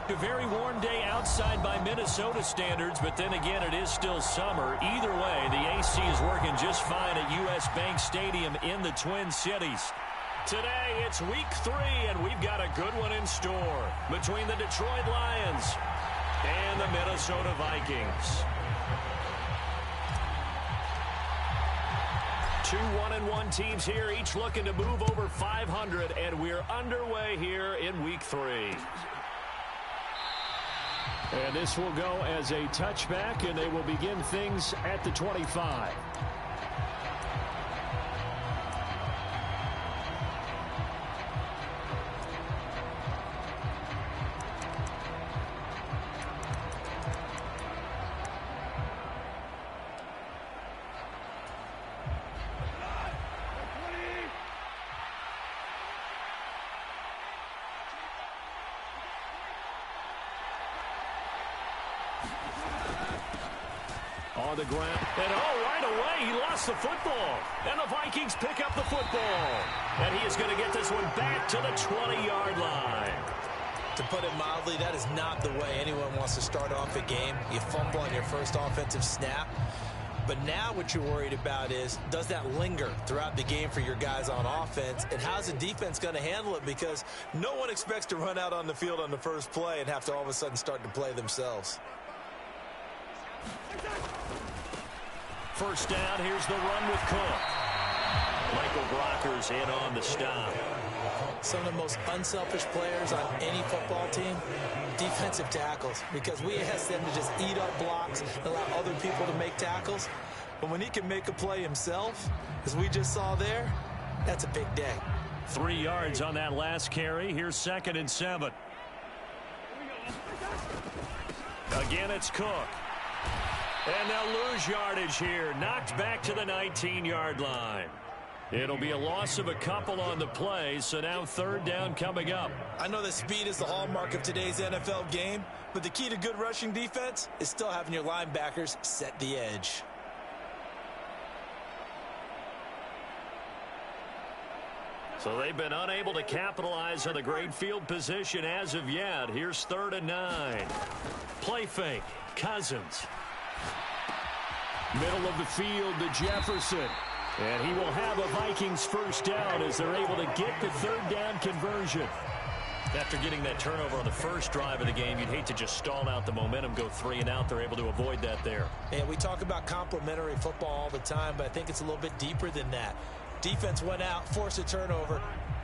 A very warm day outside by Minnesota standards, but then again, it is still summer. Either way, the AC is working just fine at U.S. Bank Stadium in the Twin Cities. Today, it's week 3, and we've got a good one in store between the Detroit Lions and the Minnesota Vikings. 2 1-1 teams here, each looking to move over 500, and we're underway here in week 3. And this will go as a touchback, and they will begin things at the 25. On the ground, and right away, he lost the football. And the Vikings pick up the football. And he is going to get this one back to the 20-yard line. To put it mildly, that is not the way anyone wants to start off a game. You fumble on your first offensive snap. But now what you're worried about is, does that linger throughout the game for your guys on offense? And how's the defense going to handle it? Because no one expects to run out on the field on the first play and have to all of a sudden start to play themselves. First down, here's the run with Cook. Michael Brocker's in on the stop. Some of the most unselfish players on any football team, defensive tackles, because we ask them to just eat up blocks and allow other people to make tackles. But when he can make a play himself, as we just saw there, that's a big day. 3 yards on that last carry. Here's 2nd and 7. Again, it's Cook. And they'll lose yardage here. Knocked back to the 19-yard line. It'll be a loss of a couple on the play, so now 3rd down coming up. I know that speed is the hallmark of today's NFL game, but the key to good rushing defense is still having your linebackers set the edge. So they've been unable to capitalize on the great field position as of yet. Here's 3rd and 9. Play fake. Cousins. Middle of the field to Jefferson. And he will have a Vikings first down as they're able to get the 3rd down conversion. After getting that turnover on the first drive of the game, you'd hate to just stall out the momentum, go 3 and out. They're able to avoid that there. And we talk about complementary football all the time, but I think it's a little bit deeper than that. Defense went out, forced a turnover,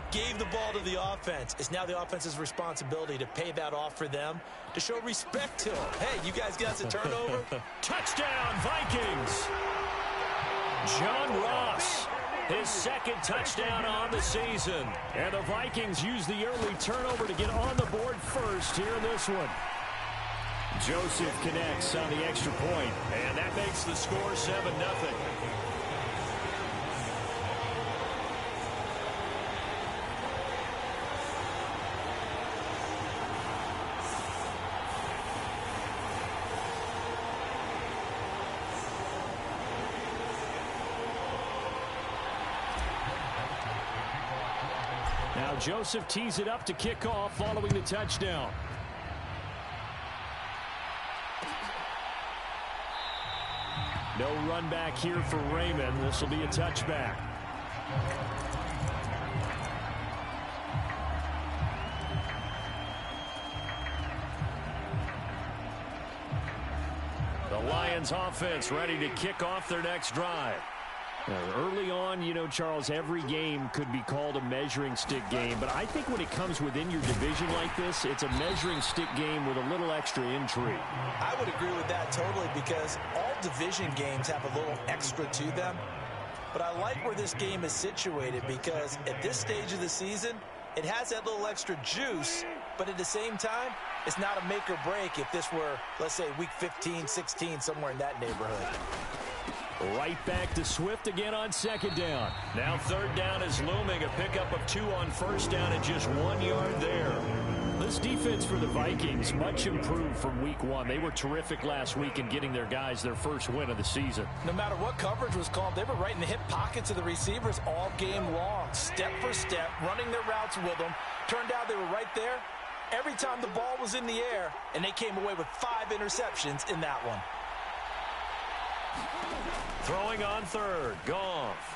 gave the ball to the offense. It's now the offense's responsibility to pay that off for them, to show respect to them. Hey, you guys got a turnover? Touchdown, Vikings! John Ross, his 2nd touchdown on the season. And the Vikings use the early turnover to get on the board first here in this one. Joseph connects on the extra point, and that makes the score 7-0. Now Joseph tees it up to kick off following the touchdown. No run back here for Raymond. This will be a touchback. The Lions offense ready to kick off their next drive. Early on, you know, Charles, every game could be called a measuring stick game. But I think when it comes within your division like this, it's a measuring stick game with a little extra intrigue. I would agree with that totally, because all division games have a little extra to them. But I like where this game is situated, because at this stage of the season, it has that little extra juice. But at the same time, it's not a make or break if this were, let's say, week 15, 16, somewhere in that neighborhood. Right back to Swift again on 2nd down. Now 3rd down is looming. A pickup of 2 on 1st down and just 1 yard there. This defense for the Vikings, much improved from week 1. They were terrific last week in getting their guys their first win of the season. No matter what coverage was called, they were right in the hip pockets of the receivers all game long. Step for step, running their routes with them. Turned out they were right there every time the ball was in the air, and they came away with 5 interceptions in that one. Throwing on third, Goff.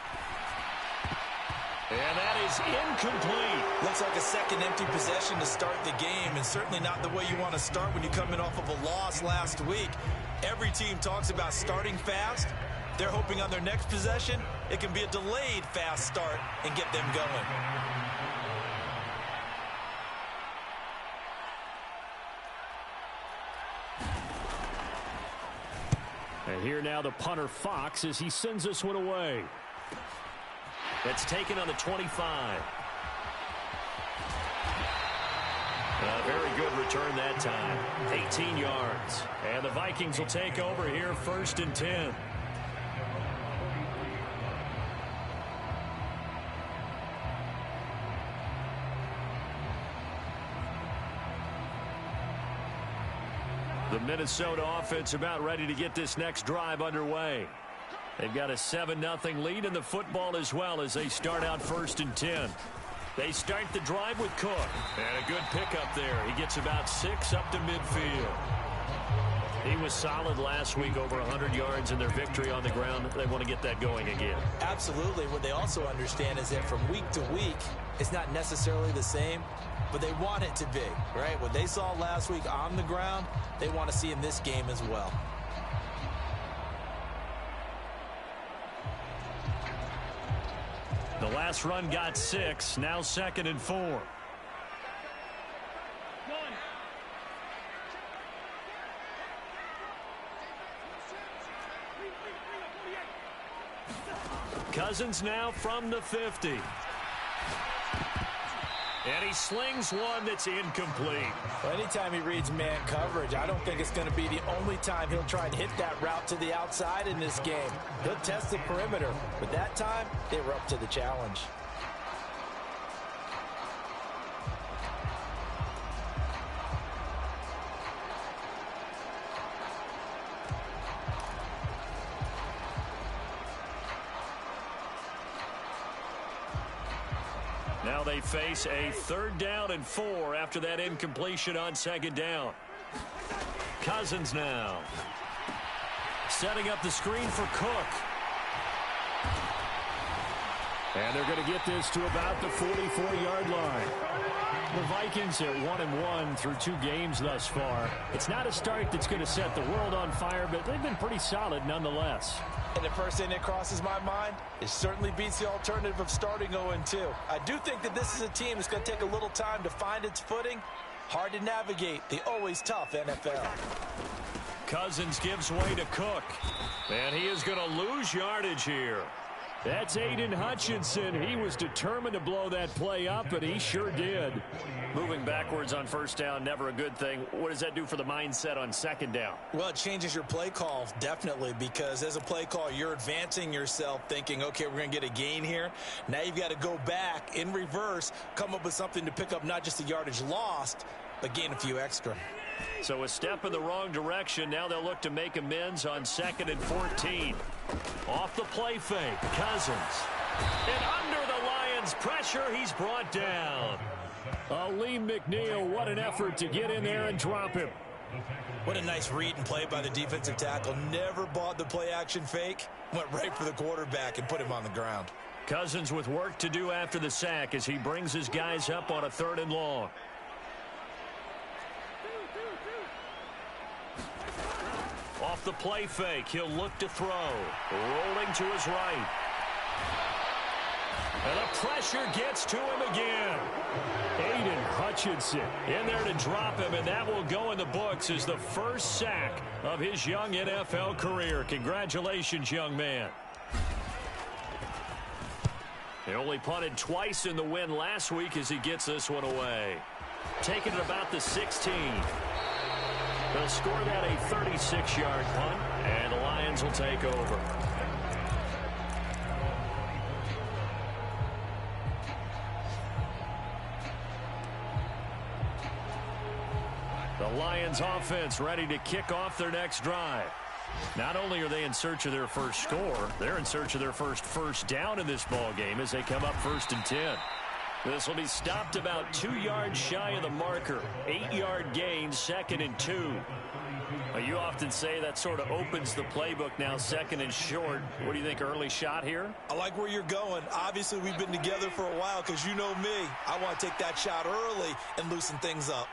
And that is incomplete. Looks like a second empty possession to start the game, and certainly not the way you want to start when you're coming off of a loss last week. Every team talks about starting fast. They're hoping on their next possession, it can be a delayed fast start and get them going. And here now the punter Fox as he sends this one away. That's taken on the 25. A very good return that time. 18 yards. And the Vikings will take over here 1st and 10. The Minnesota offense about ready to get this next drive underway. They've got a 7-0 lead in the football as well as they start out 1st and 10. They start the drive with Cook. And a good pickup there. He gets about 6 up to midfield. He was solid last week, over 100 yards in their victory on the ground. They want to get that going again. Absolutely. What they also understand is that from week to week, it's not necessarily the same, but they want it to be, right? What they saw last week on the ground, they want to see in this game as well. The last run got 6, now 2nd and 4. Cousins now from the 50. And he slings one that's incomplete. Well, anytime he reads man coverage, I don't think it's going to be the only time he'll try and hit that route to the outside in this game. He'll test the perimeter, but that time, they were up to the challenge. Now they face a 3rd down and 4 after that incompletion on 2nd down. Cousins now. Setting up the screen for Cook. And they're going to get this to about the 44-yard line. The Vikings are 1-1 through 2 games thus far. It's not a start that's going to set the world on fire, but they've been pretty solid nonetheless. And the first thing that crosses my mind, it certainly beats the alternative of starting 0-2. I do think that this is a team that's going to take a little time to find its footing. Hard to navigate the always tough NFL. Cousins gives way to Cook. And he is going to lose yardage here. That's Aiden Hutchinson. He was determined to blow that play up, and he sure did. Moving backwards on 1st down, never a good thing. What does that do for the mindset on 2nd down? Well, it changes your play call, definitely, because as a play call, you're advancing yourself thinking, okay, we're going to get a gain here. Now you've got to go back in reverse, come up with something to pick up not just the yardage lost, but gain a few extra. So a step in the wrong direction. Now they'll look to make amends on 2nd and 14. Off the play fake, Cousins. And under the Lions' pressure, he's brought down. Aleem McNeil, what an effort to get in there and drop him. What a nice read and play by the defensive tackle. Never bought the play action fake. Went right for the quarterback and put him on the ground. Cousins with work to do after the sack as he brings his guys up on a 3rd and long. Off the play fake, he'll look to throw. Rolling to his right. And the pressure gets to him again. Aiden Hutchinson in there to drop him, and that will go in the books as the first sack of his young NFL career. Congratulations, young man. He only punted twice in the win last week as he gets this one away. Taking it about the 16. They'll score that a 36-yard punt, and the Lions will take over. The Lions offense ready to kick off their next drive. Not only are they in search of their first score, they're in search of their first down in this ball game as they come up 1st and 10. This will be stopped about 2 yards shy of the marker. 8-yard gain, 2nd and 2. Well, you often say that sort of opens the playbook now, 2nd and short. What do you think, early shot here? I like where you're going. Obviously, we've been together for a while because you know me. I want to take that shot early and loosen things up.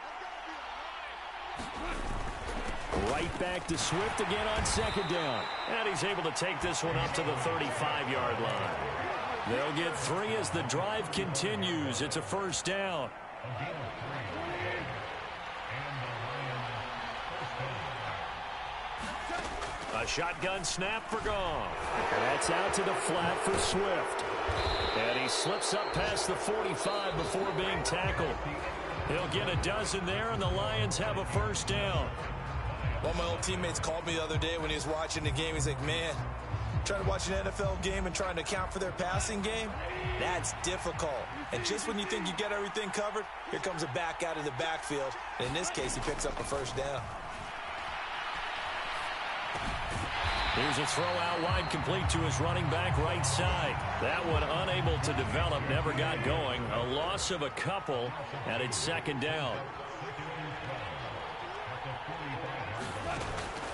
Right back to Swift again on 2nd down. And he's able to take this one up to the 35-yard line. They'll get 3 as the drive continues. It's a 1st down. A shotgun snap for Goff. That's out to the flat for Swift. And he slips up past the 45 before being tackled. He'll get a dozen there, and the Lions have a 1st down. One of my old teammates called me the other day when he was watching the game. He's like, man, trying to watch an NFL game and trying to account for their passing game, that's difficult. And just when you think you get everything covered, here comes a back out of the backfield. And in this case, he picks up a 1st down. Here's a throw out wide, complete to his running back right side. That one unable to develop, never got going. A loss of a couple, and it's 2nd down.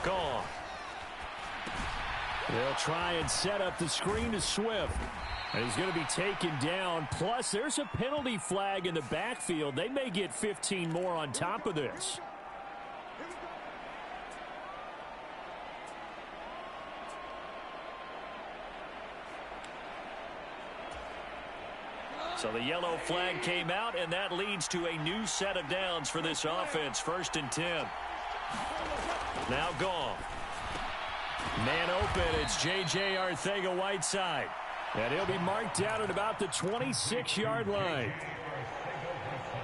Gone. They'll try and set up the screen to Swift. And he's going to be taken down. Plus, there's a penalty flag in the backfield. They may get 15 more on top of this. So the yellow flag came out, and that leads to a new set of downs for this offense. 1st and 10. Now Goff. Man open, it's J.J. Arcega-Whiteside. And he'll be marked down at about the 26-yard line.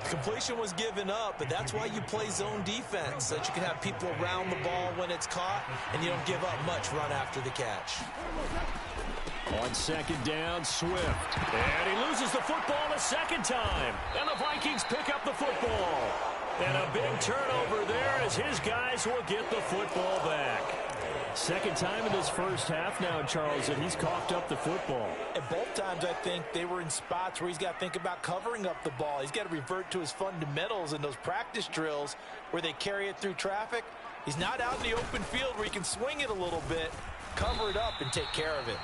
Completion was given up, but that's why you play zone defense, so that you can have people around the ball when it's caught, and you don't give up much run after the catch. On 2nd down, Swift. And he loses the football a 2nd time. And the Vikings pick up the football. And a big turnover there as his guys will get the football back. 2nd time in this 1st half now, Charles, that he's coughed up the football. And both times, I think, they were in spots where he's got to think about covering up the ball. He's got to revert to his fundamentals in those practice drills where they carry it through traffic. He's not out in the open field where he can swing it a little bit, cover it up, and take care of it.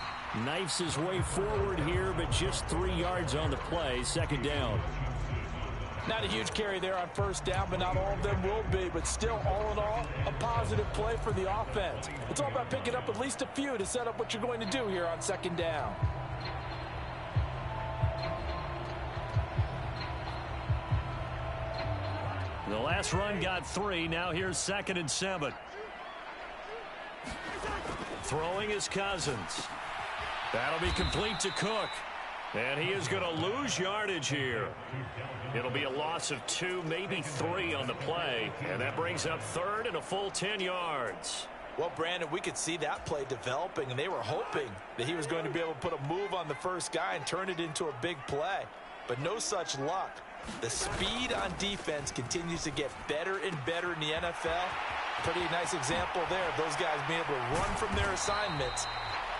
Knifes his way forward here, but just 3 yards on the play. 2nd down. Not a huge carry there on 1st down, but not all of them will be. But still, all in all, a positive play for the offense. It's all about picking up at least a few to set up what you're going to do here on 2nd down. The last run got 3. Now here's 2nd and 7. Throwing is Cousins. That'll be complete to Cook. And he is going to lose yardage here. It'll be a loss of 2, maybe 3 on the play. And that brings up 3rd and a full 10 yards. Well, Brandon, we could see that play developing, and they were hoping that he was going to be able to put a move on the first guy and turn it into a big play. But no such luck. The speed on defense continues to get better and better in the NFL. Pretty nice example there of those guys being able to run from their assignments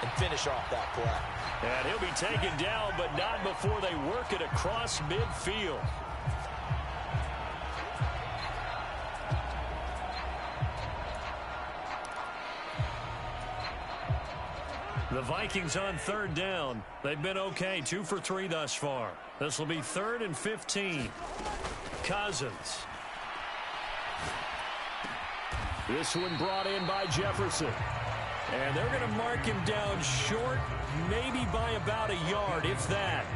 and finish off that play. And he'll be taken down, but not before they work it across midfield. The Vikings on 3rd down. They've been okay, 2 for 3 thus far. This will be 3rd and 15. Cousins. This one brought in by Jefferson. And they're going to mark him down short, maybe by about a yard, if that.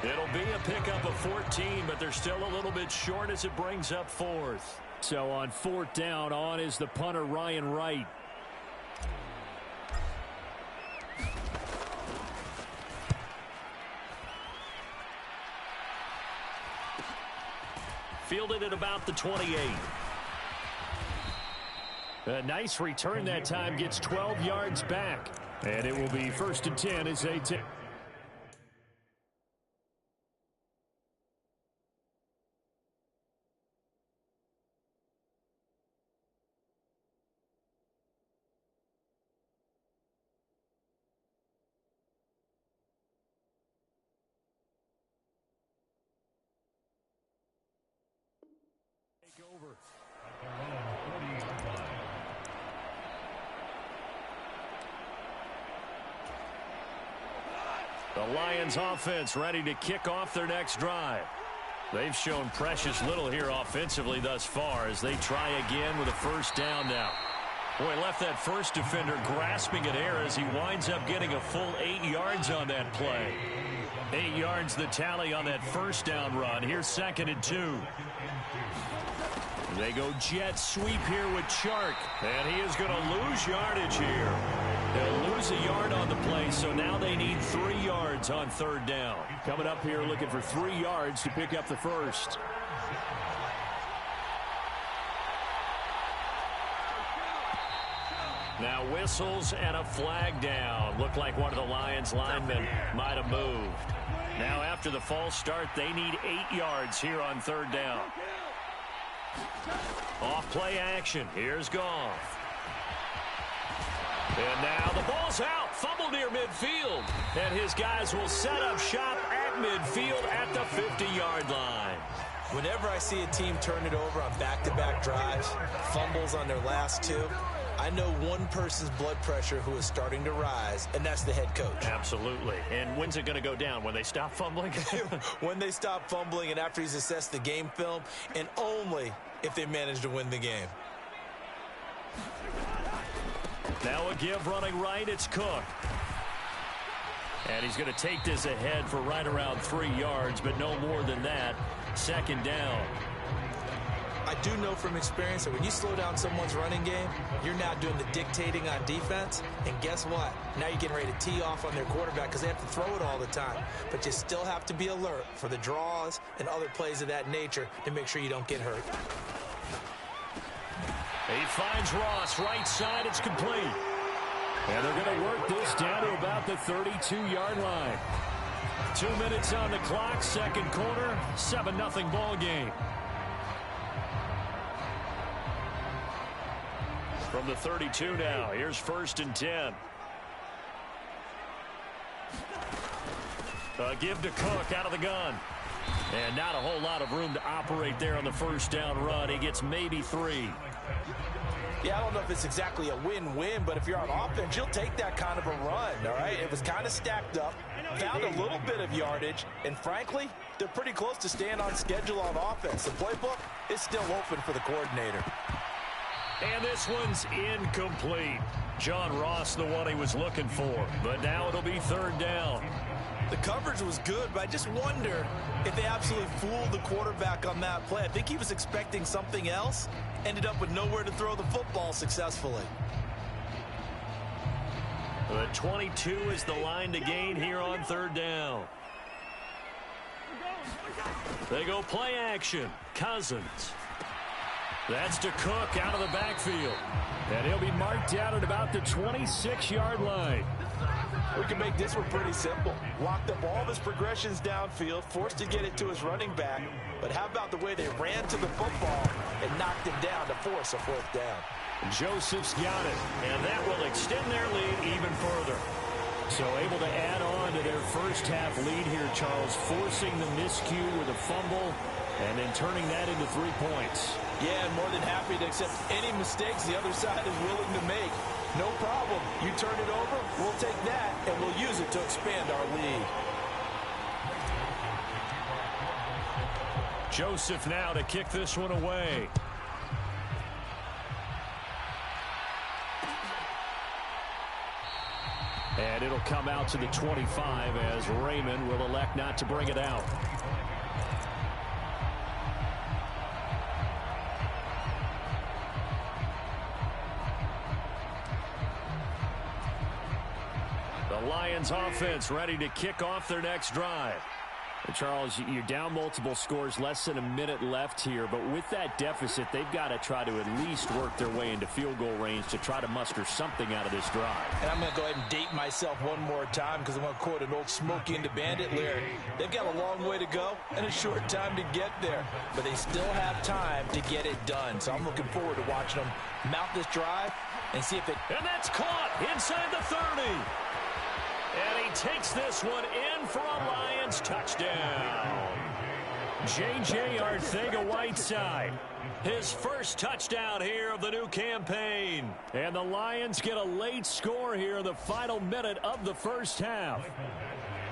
It'll be a pickup of 14, but they're still a little bit short as it brings up 4th. So on 4th down, on is the punter, Ryan Wright. Fielded at about the 28. A nice return that time, gets 12 yards back. And it will be 1st and 10 as they take. over. The Lions offense ready to kick off their next drive. They've shown precious little here offensively thus far as they try again with a first down now. Boy, left that first defender grasping at air as he winds up getting a full 8 yards on that play. 8 yards the tally on that first down run. Here's 2nd and 2. They go jet sweep here with Chark, and he is going to lose yardage here. They'll lose a yard on the play, so now they need 3 yards on 3rd down. Coming up here looking for 3 yards to pick up the first. Now whistles and a flag down. Looked like one of the Lions linemen might have moved. Now after the false start, they need 8 yards here on 3rd down. Off play action. Here's Goff. And now the ball's out. Fumble near midfield. And his guys will set up shop at midfield at the 50-yard line. Whenever I see a team turn it over on back-to-back drives, fumbles on their last 2, I know one person's blood pressure who is starting to rise, and that's the head coach. Absolutely. And when's it going to go down? When they stop fumbling? When they stop fumbling and after he's assessed the game film, and only if they manage to win the game. Now a give running right. It's Cook. And he's going to take this ahead for right around 3 yards, but no more than that. 2nd down. I do know from experience that when you slow down someone's running game, you're now doing the dictating on defense. And guess what? Now you're getting ready to tee off on their quarterback because they have to throw it all the time. But you still have to be alert for the draws and other plays of that nature to make sure you don't get hurt. He finds Ross right side. It's complete. And they're going to work this down to about the 32-yard line. 2 minutes on the clock, 2nd quarter, 7-0 ball game. From the 32 now, here's 1st and 10. A give to Cook out of the gun. And not a whole lot of room to operate there on the first down run. He gets maybe 3. Yeah, I don't know if it's exactly a win-win, but if you're on offense, you'll take that kind of a run, all right? It was kind of stacked up, found a little bit of yardage, and frankly, they're pretty close to staying on schedule on offense. The playbook is still open for the coordinator. And this one's incomplete. John Ross, the one he was looking for, but now it'll be 3rd down. The coverage was good, but I just wonder if they absolutely fooled the quarterback on that play. I think he was expecting something else, ended up with nowhere to throw the football successfully. The 22 is the line to gain here on 3rd down. They go play action. Cousins. That's to Cook out of the backfield. And he'll be marked down at about the 26-yard line. We can make this one pretty simple. Locked up all of his progressions downfield, forced to get it to his running back. But how about the way they ran to the football and knocked him down to force a 4th down? Joseph's got it, and that will extend their lead even further. So able to add on to their first half lead here, Charles, forcing the miscue with a fumble and then turning that into 3 points. Yeah, and more than happy to accept any mistakes the other side is willing to make. No problem. You turn it over, we'll take that, and we'll use it to expand our lead. Joseph now to kick this one away. And it'll come out to the 25 as Raymond will elect not to bring it out. The Lions offense ready to kick off their next drive. And Charles, you're down multiple scores, less than a minute left here. But with that deficit, they've got to try to at least work their way into field goal range to try to muster something out of this drive. And I'm going to go ahead and date myself one more time because I'm going to quote an old Smokey and the Bandit lyric. They've got a long way to go and a short time to get there. But they still have time to get it done. So I'm looking forward to watching them mount this drive and see if it... And that's caught inside the 30. And he takes this one in for a Lions touchdown. J.J. Arcega-Whiteside. His first touchdown here of the new campaign. And the Lions get a late score here in the final minute of the first half.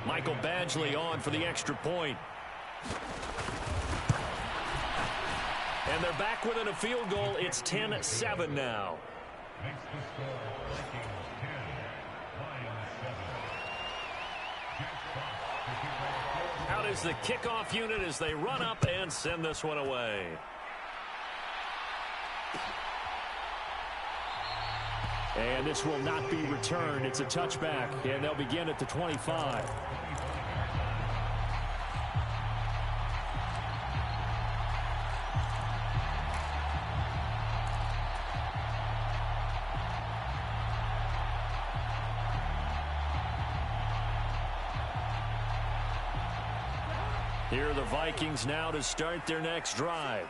Michael Badgley on for the extra point. And they're back within a field goal. It's 10-7 now. Out is the kickoff unit as they run up and send this one away. And this will not be returned. It's a touchback, and they'll begin at the 25. Here are the Vikings now to start their next drive.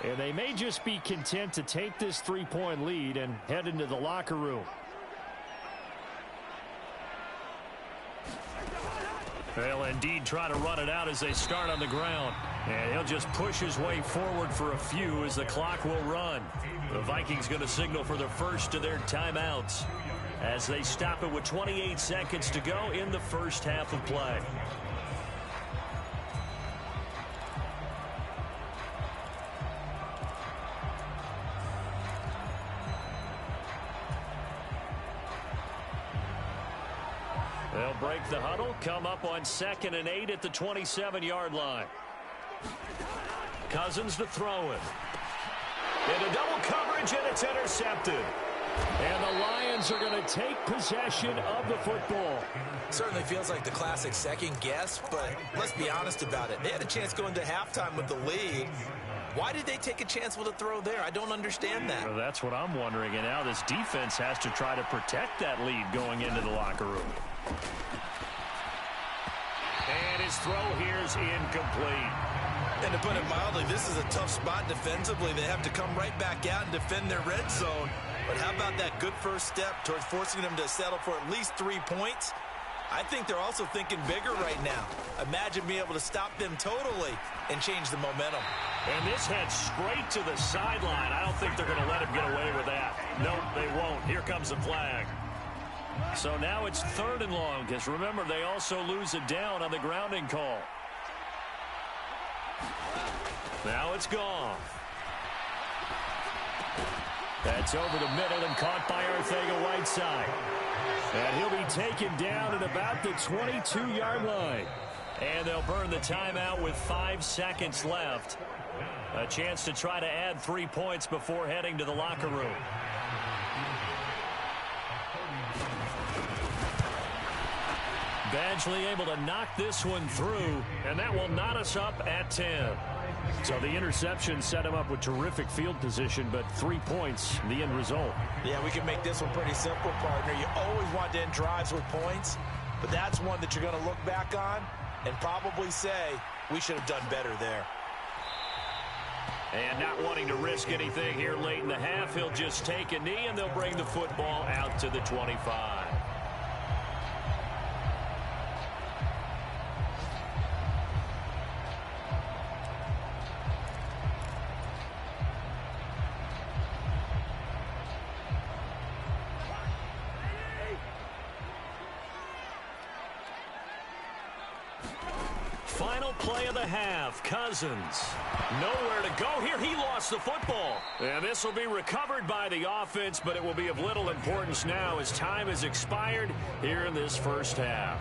And they may just be content to take this 3-point lead and head into the locker room. They'll indeed try to run it out as they start on the ground. And he'll just push his way forward for a few as the clock will run. The Vikings going to signal for the first of their timeouts as they stop it with 28 seconds to go in the first half of play. They'll break the huddle, come up on 2nd and 8 at the 27-yard line. Cousins to throw it. Into double coverage, and it's intercepted. And the Lions are going to take possession of the football. Certainly feels like the classic second guess, but let's be honest about it. They had a chance going to halftime with the lead. Why did they take a chance with a throw there? I don't understand that. Well, that's what I'm wondering. And now this defense has to try to protect that lead going into the locker room. And his throw here is incomplete. And to put it mildly, this is a tough spot defensively. They have to come right back out and defend their red zone. But how about that good first step towards forcing them to settle for at least 3 points? I think they're also thinking bigger right now. Imagine being able to stop them totally and change the momentum. And this heads straight to the sideline. I don't think they're going to let him get away with that. Nope, they won't. Here comes the flag. So now it's 3rd and long, because remember, they also lose it down on the grounding call. Now it's gone. That's over the middle and caught by Arcega-Whiteside. And he'll be taken down at about the 22-yard line. And they'll burn the timeout with 5 seconds left. A chance to try to add 3 points before heading to the locker room. Badgley able to knock this one through, and that will knot us up at 10. So the interception set him up with terrific field position, but 3 points, the end result. Yeah, we can make this one pretty simple, partner. You always want to end drives with points, but that's one that you're going to look back on and probably say, we should have done better there. And not wanting to risk anything here late in the half, he'll just take a knee, and they'll bring the football out to the 25. Final play of the half. Cousins. Nowhere to go here. He lost the football. And this will be recovered by the offense, but it will be of little importance now as time has expired here in this first half.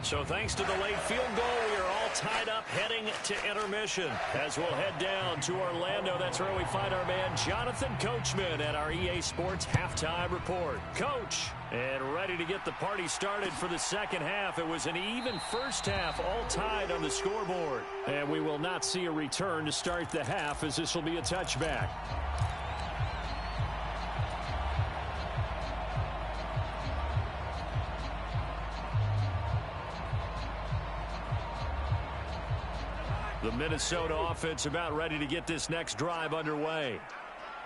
So thanks to the late field goal, we are all tied up heading to intermission. As we'll head down to Orlando, that's where we find our man Jonathan Coachman at our EA Sports Halftime Report. Coach, and ready to get the party started for the second half. It was an even first half, all tied on the scoreboard. And we will not see a return to start the half, as this will be a touchback. The Minnesota offense about ready to get this next drive underway.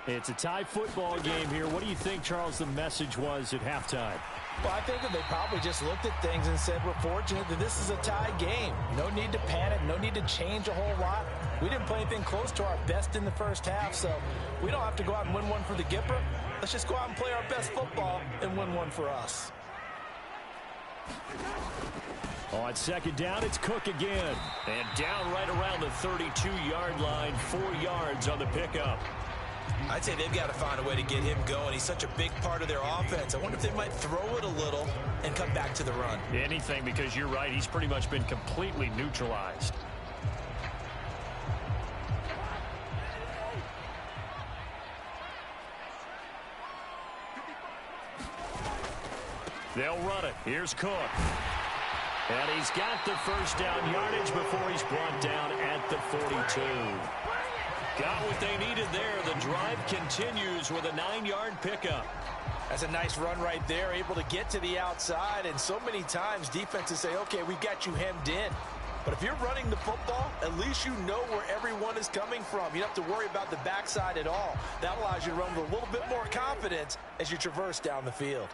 It's a tie football game here. What do you think, Charles, the message was at halftime? Well, I think that they probably just looked at things and said, we're fortunate that this is a tie game. No need to panic. No need to change a whole lot. We didn't play anything close to our best in the first half, so we don't have to go out and win one for the Gipper. Let's just go out and play our best football and win one for us. On second down, it's Cook again. And down right around the 32-yard line, 4 yards on the pickup. I'd say they've got to find a way to get him going. He's such a big part of their offense. I wonder if they might throw it a little and come back to the run. Anything, because you're right. He's pretty much been completely neutralized. They'll run it. Here's Cook. And he's got the first down yardage before he's brought down at the 42. Got what they needed there. The drive continues with a 9-yard pickup. That's a nice run right there, able to get to the outside. And so many times defenses say, okay, we've got you hemmed in. But if you're running the football, at least you know where everyone is coming from. You don't have to worry about the backside at all. That allows you to run with a little bit more confidence as you traverse down the field.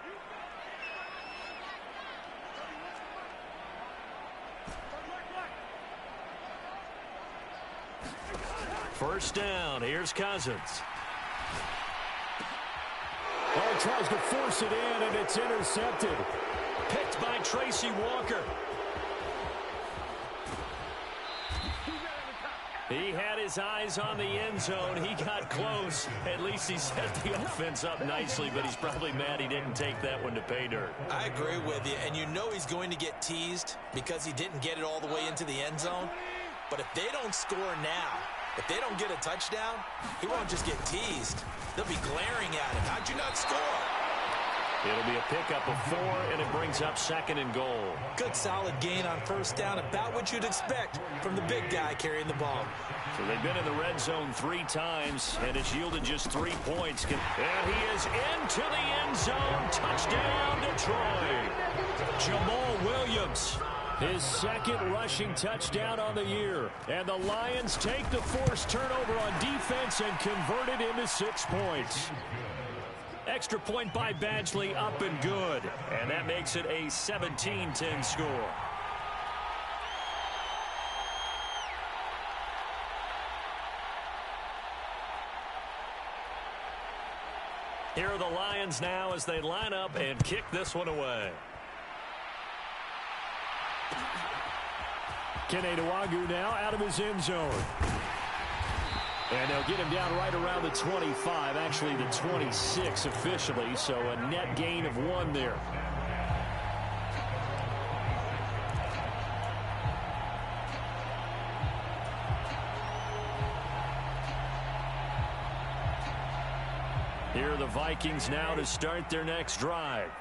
First down, here's Cousins. Oh, he tries to force it in, and it's intercepted. Picked by Tracy Walker. He had his eyes on the end zone. He got close. At least he set the offense up nicely, but he's probably mad he didn't take that one to pay dirt. I agree with you, and you know he's going to get teased because he didn't get it all the way into the end zone. But if they don't score now, if they don't get a touchdown, he won't just get teased. They'll be glaring at him. How'd you not score? It'll be a pickup of 4, and it brings up 2nd and goal. Good solid gain on first down, about what you'd expect from the big guy carrying the ball. So they've been in the red zone 3 times, and it's yielded just 3 points. And he is into the end zone. Touchdown, Detroit. Jamal Williams. His 2nd rushing touchdown on the year. And the Lions take the forced turnover on defense and convert it into 6 points. Extra point by Badgley, up and good. And that makes it a 17-10 score. Here are the Lions now as they line up and kick this one away. Keneduagu now out of his end zone. And they'll get him down right around the 25, actually the 26 officially, so a net gain of 1 there. Here are the Vikings now to start their next drive.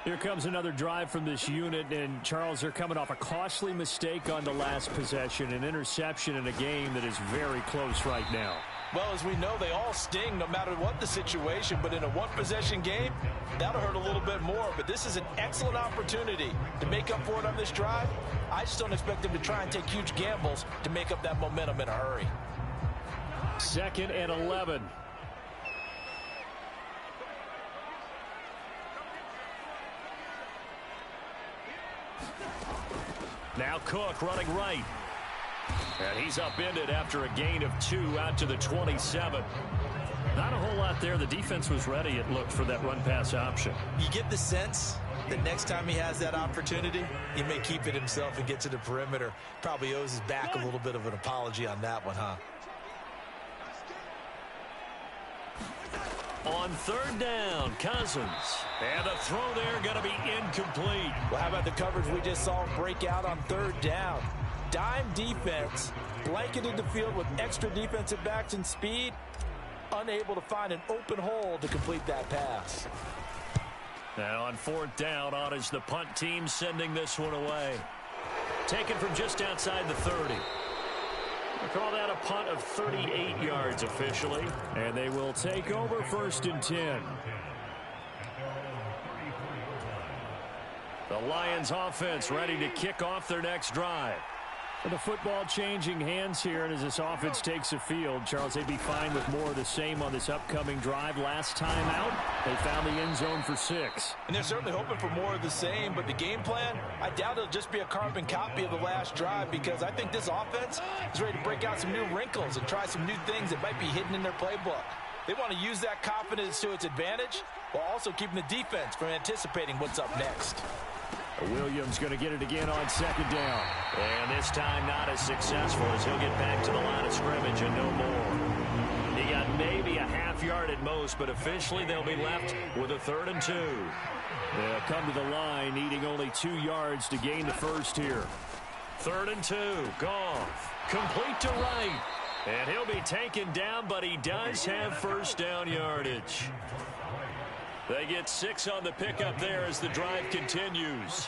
Here comes another drive from this unit, and Charles, they're coming off a costly mistake on the last possession, an interception in a game that is very close right now. Well, as we know, they all sting no matter what the situation, but in a one-possession game, that'll hurt a little bit more. But this is an excellent opportunity to make up for it on this drive. I just don't expect them to try and take huge gambles to make up that momentum in a hurry. 2nd and 11. Now Cook running right. And he's upended after a gain of 2 out to the 27. Not a whole lot there. The defense was ready, it looked, for that run-pass option. You get the sense that next time he has that opportunity, he may keep it himself and get to the perimeter. Probably owes his back a little bit of an apology on that one, huh? On 3rd down, Cousins. And the throw there going to be incomplete. Well, how about the coverage we just saw him break out on 3rd down? Dime defense, blanketed the field with extra defensive backs and speed, unable to find an open hole to complete that pass. Now on 4th down, on is the punt team sending this one away. Taken from just outside the 30. We'll call that a punt of 38 yards officially. And they will take over 1st and 10. The Lions offense ready to kick off their next drive. The football changing hands here, and as this offense takes the field, Charles, they'd be fine with more of the same on this upcoming drive. Last time out, they found the end zone for 6. And they're certainly hoping for more of the same, but the game plan, I doubt it'll just be a carbon copy of the last drive, because I think this offense is ready to break out some new wrinkles and try some new things that might be hidden in their playbook. They want to use that confidence to its advantage while also keeping the defense from anticipating what's up next. Williams going to get it again on 2nd down. And this time not as successful as he'll get back to the line of scrimmage and no more. He got maybe a half yard at most, but officially they'll be left with a 3rd and 2. They'll come to the line needing only 2 yards to gain the first here. 3rd and 2. Goff. Complete to right. And he'll be taken down, but he does have first down yardage. They get 6 on the pickup there as the drive continues.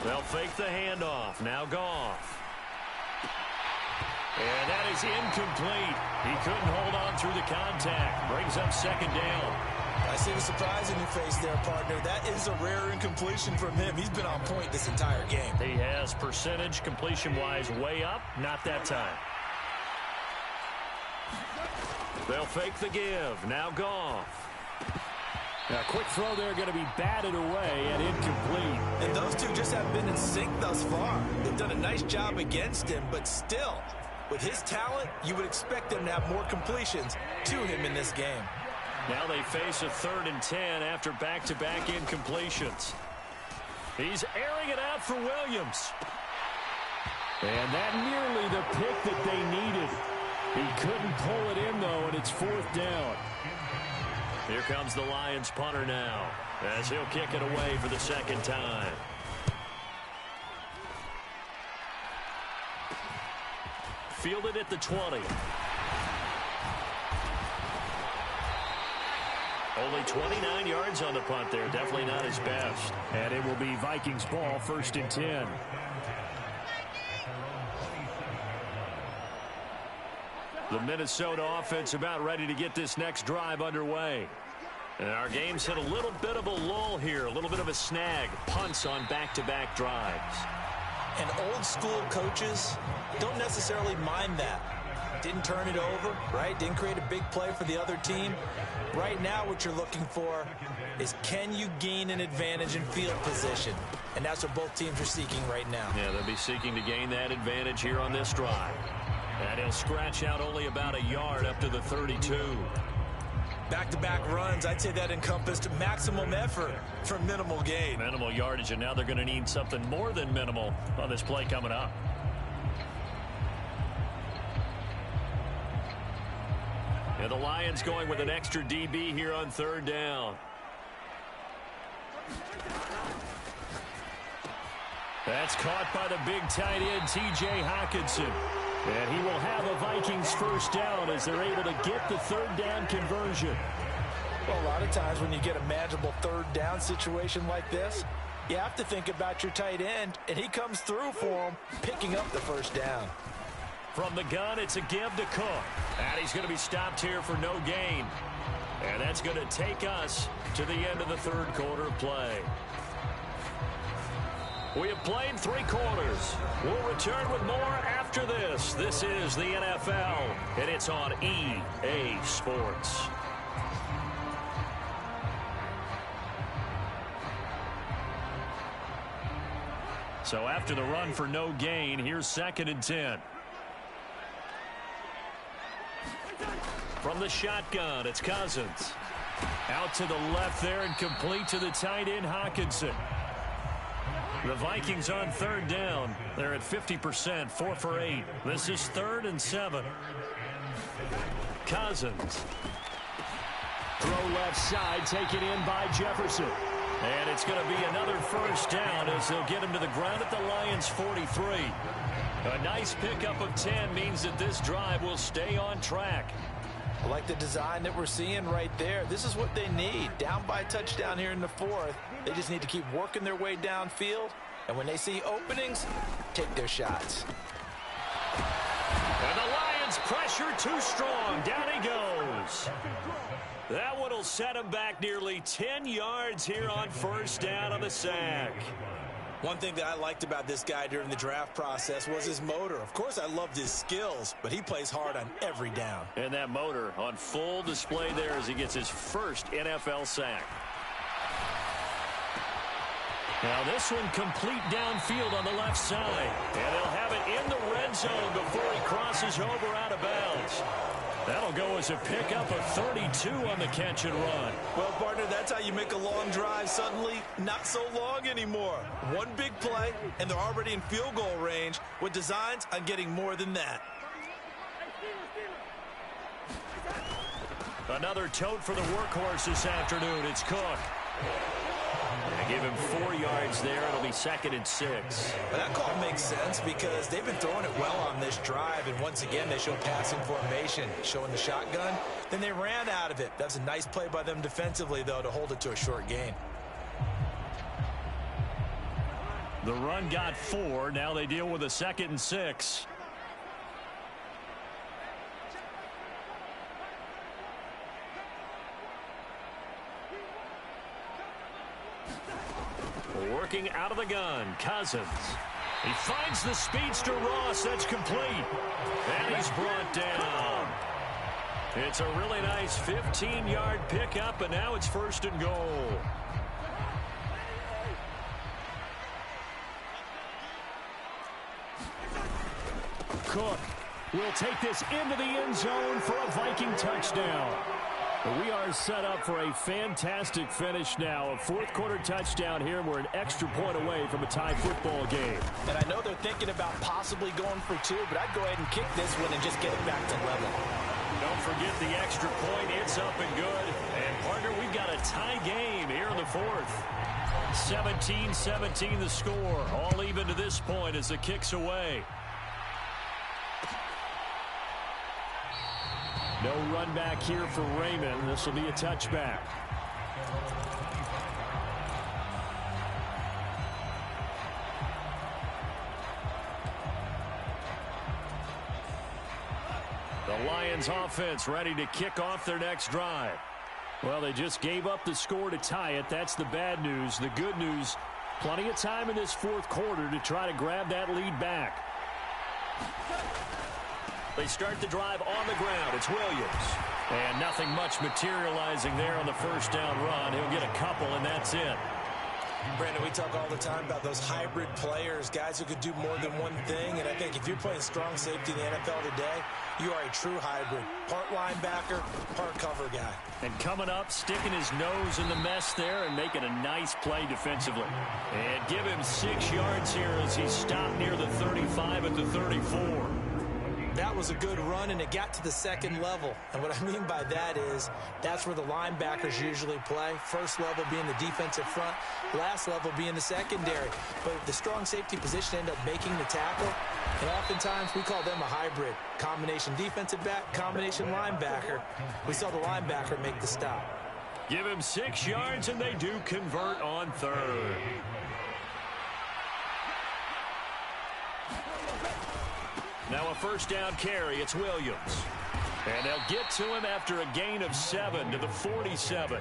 They'll fake the handoff. Now Goff. And that is incomplete. He couldn't hold on through the contact. Brings up 2nd down. I see the surprise in your face there, partner. That is a rare incompletion from him. He's been on point this entire game. He has percentage completion-wise way up. Not that time. They'll fake the give. Now Goff. A quick throw there going to be batted away and incomplete. And those two just haven't been in sync thus far. They've done a nice job against him, but still, with his talent, you would expect them to have more completions to him in this game. Now they face a 3rd and 10 after back-to-back incompletions. He's airing it out for Williams. And that nearly the pick that they needed. He couldn't pull it in, though, and it's 4th down. Here comes the Lions punter now, as he'll kick it away for the 2nd time. Fielded at the 20. Only 29 yards on the punt there. Definitely not his best. And it will be Vikings ball, 1st and 10. The Minnesota offense about ready to get this next drive underway. And our game's hit a little bit of a lull here, a little bit of a snag. Punts on back-to-back drives. And old school coaches don't necessarily mind that. Didn't turn it over, right? Didn't create a big play for the other team. Right now what you're looking for is, can you gain an advantage in field position? And that's what both teams are seeking right now. Yeah, they'll be seeking to gain that advantage here on this drive. And he'll scratch out only about a yard up to the 32. Back-to-back runs, I'd say that encompassed maximum effort for minimal gain. Minimal yardage, and now they're going to need something more than minimal on this play coming up. And the Lions going with an extra DB here on 3rd down. That's caught by the big tight end, T.J. Hockenson. And he will have a Vikings first down as they're able to get the 3rd down conversion. Well, a lot of times when you get a manageable 3rd down situation like this, you have to think about your tight end, and he comes through for him, picking up the 1st down. From the gun, it's a give to Cook. And he's going to be stopped here for no gain. And that's going to take us to the end of the 3rd quarter of play. We have played 3 quarters. We'll return with more after this. This is the NFL, and it's on EA Sports. So after the run for no gain, here's 2nd and 10. From the shotgun, it's Cousins. Out to the left there and complete to the tight end, Hockenson. The Vikings on 3rd down. They're at 50%, 4 for 8. This is 3rd and 7. Cousins. Throw left side, taken in by Jefferson. And it's going to be another first down as they'll get him to the ground at the Lions 43. A nice pickup of 10 means that this drive will stay on track. I like the design that we're seeing right there. This is what they need. Down by a touchdown here in the 4th. They just need to keep working their way downfield. And when they see openings, take their shots. And the Lions Lions pressure too strong. Down he goes. That one will set him back nearly 10 yards here on first down on the sack. One thing that I liked about this guy during the draft process was his motor. Of course, I loved his skills, but he plays hard on every down. And that motor on full display there as he gets his first NFL sack. Now this one complete downfield on the left side. And they'll have it in the red zone before he crosses over out of bounds. That'll go as a pickup of 32 on the catch and run. Well, partner, that's how you make a long drive suddenly not so long anymore. One big play, and they're already in field goal range with designs on getting more than that. Another tote for the workhorse this afternoon. It's Cook. They give him 4 yards there. It'll be 2nd and 6. But that call makes sense because they've been throwing it well on this drive, and once again they show passing formation, showing the shotgun. Then they ran out of it. That's a nice play by them defensively, though, to hold it to a short gain. The run got 4. Now they deal with a 2nd and 6. Working out of the gun, Cousins. He finds the speedster Ross. That's complete. And he's brought down. It's a really nice 15-yard pickup, and now it's 1st and goal. Cook will take this into the end zone for a Viking touchdown. We are set up for a fantastic finish now. A 4th quarter touchdown here. We're an extra point away from a tie football game. And I know they're thinking about possibly going for 2, but I'd go ahead and kick this one and just get it back to level. Don't forget the extra point. It's up and good. And, partner, we've got a tie game here in the 4th. 17-17 the score. All even to this point as the kick's away. No run back here for Raymond. This will be a touchback. The Lions offense ready to kick off their next drive. Well, they just gave up the score to tie it. That's the bad news. The good news, plenty of time in this 4th quarter to try to grab that lead back. They start the drive on the ground. It's Williams. And nothing much materializing there on the first down run. He'll get a couple, and that's it. Brandon, we talk all the time about those hybrid players, guys who could do more than one thing. And I think if you're playing strong safety in the NFL today, you are a true hybrid. Part linebacker, part cover guy. And coming up, sticking his nose in the mess there and making a nice play defensively. And give him 6 yards here as he stopped near the 35 at the 34. That was a good run, and it got to the 2nd level. And what I mean by that is that's where the linebackers usually play. First level being the defensive front, last level being the secondary. But the strong safety position ended up making the tackle, and oftentimes we call them a hybrid. Combination defensive back, combination linebacker. We saw the linebacker make the stop. Give him 6 yards, and they do convert on 3rd. Now a first down carry. It's Williams. And they'll get to him after a gain of 7 to the 47.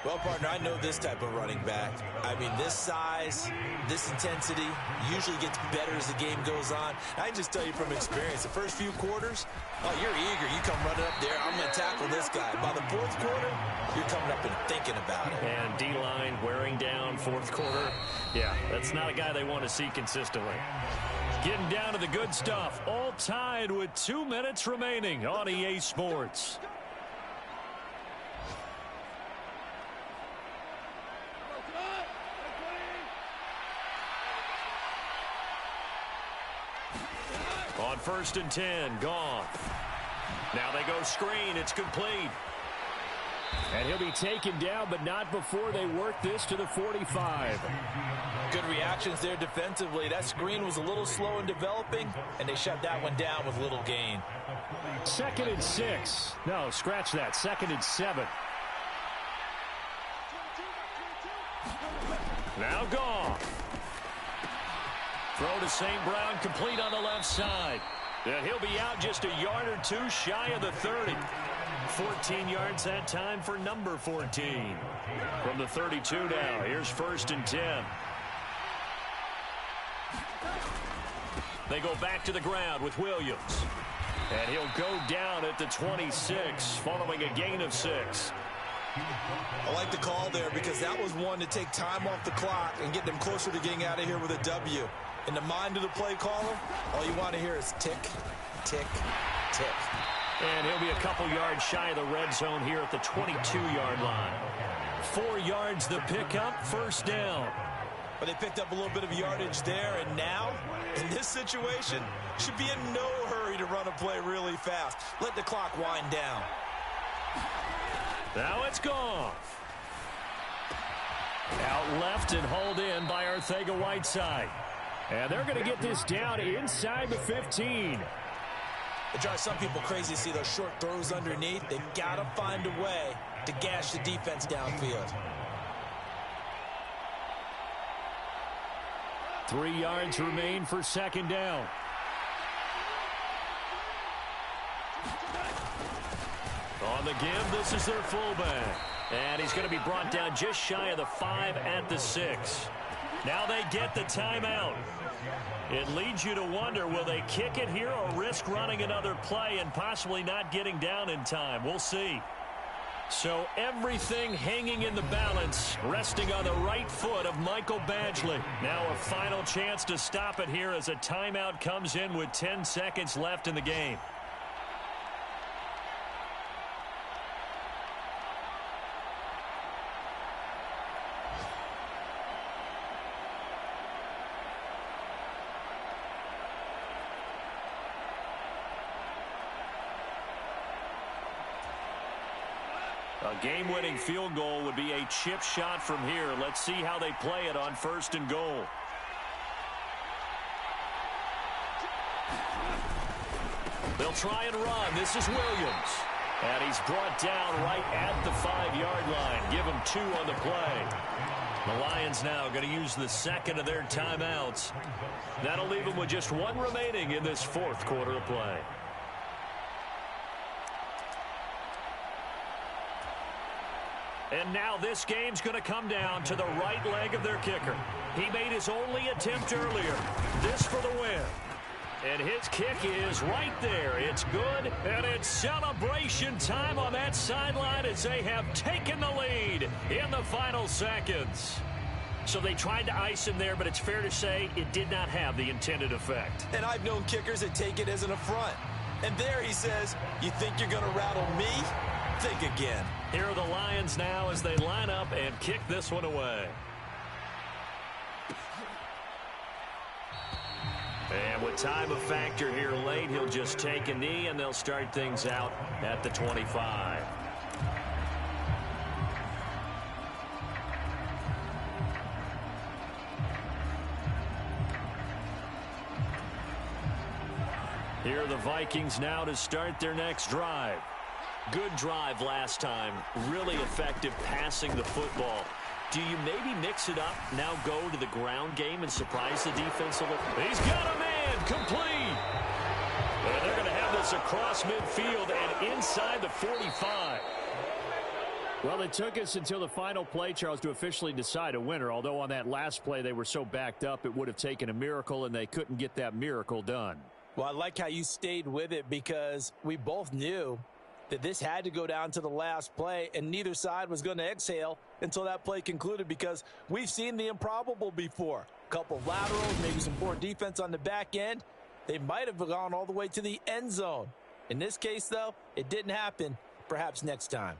Well, partner, I know this type of running back. I mean, this size, this intensity usually gets better as the game goes on. I can just tell you from experience, the first few quarters, oh, you're eager. You come running up there, I'm going to tackle this guy. By the 4th quarter, you're coming up and thinking about it. And D-line wearing down 4th quarter. Yeah, that's not a guy they want to see consistently. Getting down to the good stuff. All tied with 2 minutes remaining on EA Sports. On 1st and 10, Goff. Now they go screen. It's complete. And he'll be taken down, but not before they work this to the 45. Good reactions there defensively. That screen was a little slow in developing, and they shut that one down with little gain. 2nd and 6. No, scratch that. 2nd and 7. Now Goff. Throw to St. Brown, complete on the left side. And he'll be out just a yard or two shy of the 30. 14 yards that time for number 14. From the 32 now, here's 1st and 10. They go back to the ground with Williams. And he'll go down at the 26 following a gain of 6. I like the call there because that was one to take time off the clock and get them closer to getting out of here with a W. In the mind of the play caller, all you want to hear is tick, tick, tick. And he'll be a couple yards shy of the red zone here at the 22-yard line. 4 yards the pickup, 1st down. But they picked up a little bit of yardage there, and now, in this situation, should be in no hurry to run a play really fast. Let the clock wind down. Now it's gone. Out left and hauled in by Arcega-Whiteside. And they're going to get this down inside the 15. It drives some people crazy to see those short throws underneath. They've got to find a way to gash the defense downfield. 3 yards remain for 2nd down. On the give, this is their fullback. And he's going to be brought down just shy of the 5 at the 6. Now they get the timeout. It leads you to wonder, will they kick it here or risk running another play and possibly not getting down in time? We'll see. So everything hanging in the balance, resting on the right foot of Michael Badgley. Now a final chance to stop it here as a timeout comes in with 10 seconds left in the game. A game-winning field goal would be a chip shot from here. Let's see how they play it on 1st and goal. They'll try and run. This is Williams. And he's brought down right at the 5-yard line. Give him 2 on the play. The Lions now going to use the 2nd of their timeouts. That'll leave them with just 1 remaining in this 4th quarter of play. And now this game's going to come down to the right leg of their kicker. He made his only attempt earlier. This for the win. And his kick is right there. It's good, and it's celebration time on that sideline as they have taken the lead in the final seconds. So they tried to ice him there, but it's fair to say it did not have the intended effect. And I've known kickers that take it as an affront. And there he says, you think you're going to rattle me? Think again. Here are the Lions now as they line up and kick this one away. And with time a factor here late, he'll just take a knee and they'll start things out at the 25. Here are the Vikings now to start their next drive. Good drive last time. Really effective passing the football. Do you maybe mix it up, now go to the ground game and surprise the defense a little? He's got a man, complete. And they're going to have this across midfield and inside the 45. Well, it took us until the final play, Charles, to officially decide a winner. Although on that last play they were so backed up, it would have taken a miracle, and they couldn't get that miracle done. Well, I like how you stayed with it because we both knew that this had to go down to the last play, and neither side was going to exhale until that play concluded because we've seen the improbable before. A couple of laterals, maybe some poor defense on the back end. They might have gone all the way to the end zone. In this case, though, it didn't happen. Perhaps next time.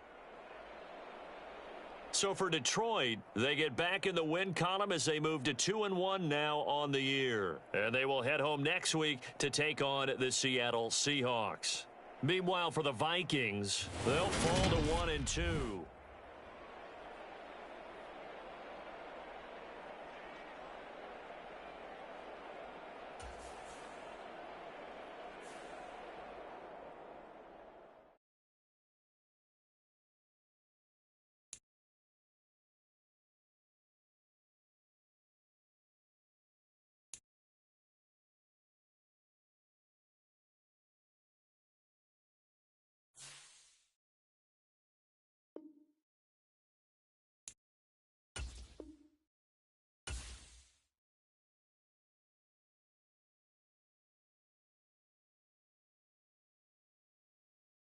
So for Detroit, they get back in the win column as they move to 2-1 now on the year. And they will head home next week to take on the Seattle Seahawks. Meanwhile, for the Vikings, they'll fall to 1-2.